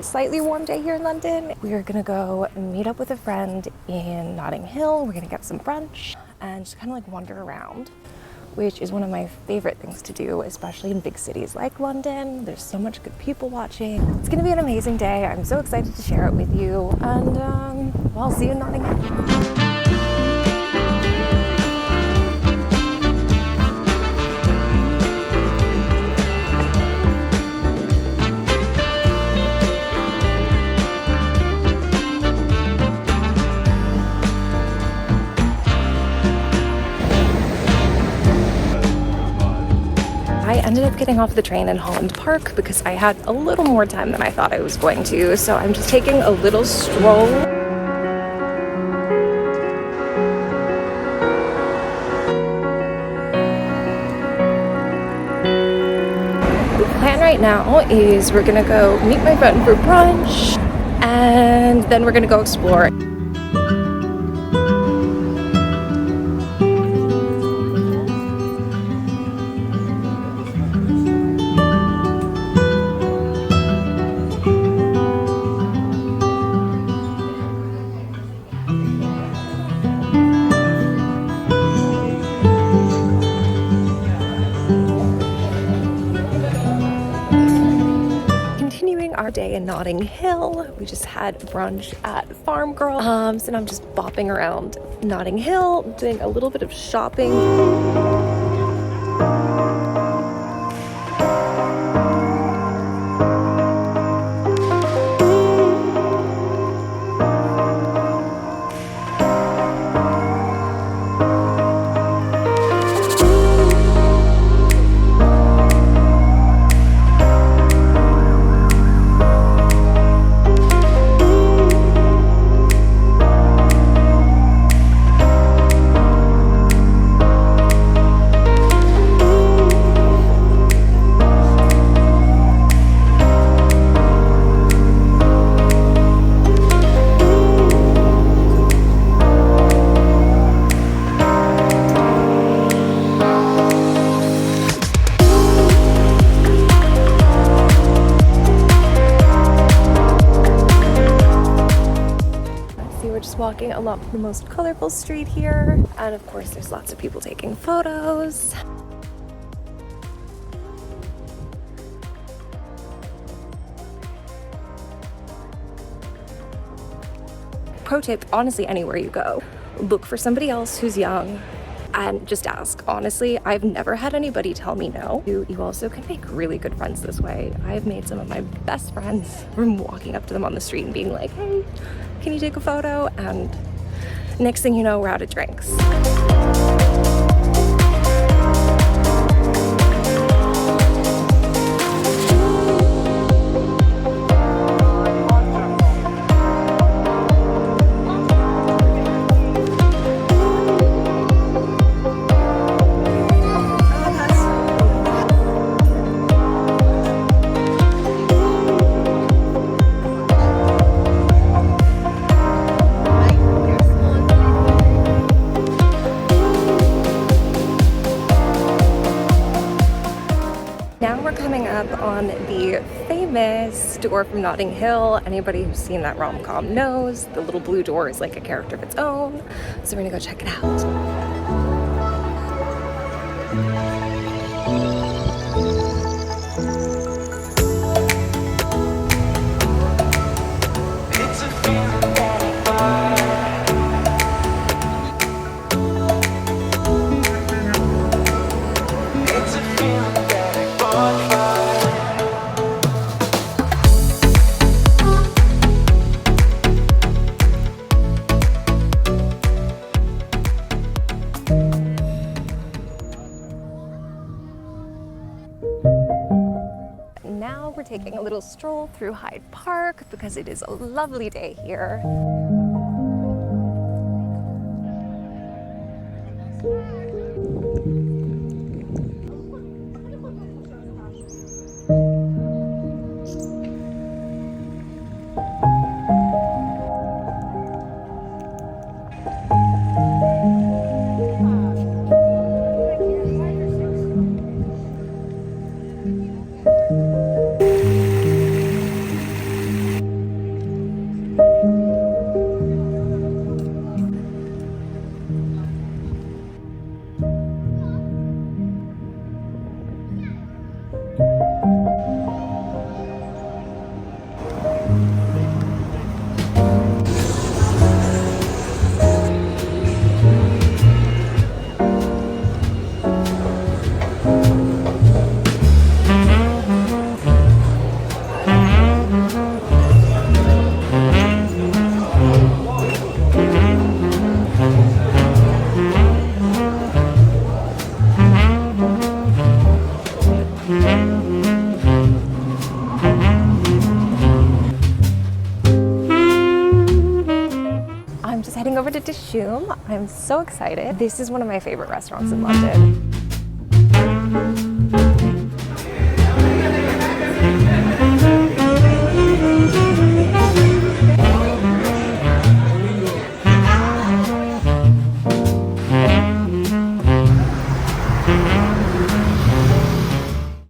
a slightly warm day here in London. We are gonna go meet up with a friend in Notting Hill. We're gonna get some brunch and just kind of like wander around, which is one of my favorite things to do, especially in big cities like London. There's so much good people watching. It's gonna be an amazing day. I'm so excited to share it with you. And well, I'll see you in Notting Hill. I ended up getting off the train in Holland Park because I had a little more time than I thought I was going to, so I'm just taking a little stroll. The plan right now is we're gonna go meet my friend for brunch, and then we're gonna go explore. Our day in Notting Hill. We just had brunch at Farm Girl. So now I'm just bopping around Notting Hill, doing a little bit of shopping. Walking along the most colorful street here, and of course there's lots of people taking photos. Pro tip, honestly, anywhere you go, look for somebody else who's young and just ask. Honestly, I've never had anybody tell me no. You also can make really good friends this way. I've made some of my best friends from walking up to them on the street and being like, hey, can you take a photo? And next thing you know, we're out of drinks. On the famous door from Notting Hill. Anybody who's seen that rom-com knows the little blue door is like a character of its own. So we're gonna go check it out. Now we're taking a little stroll through Hyde Park because it is a lovely day here. I'm just heading over to Dishoom. I'm so excited. This is one of my favorite restaurants in London.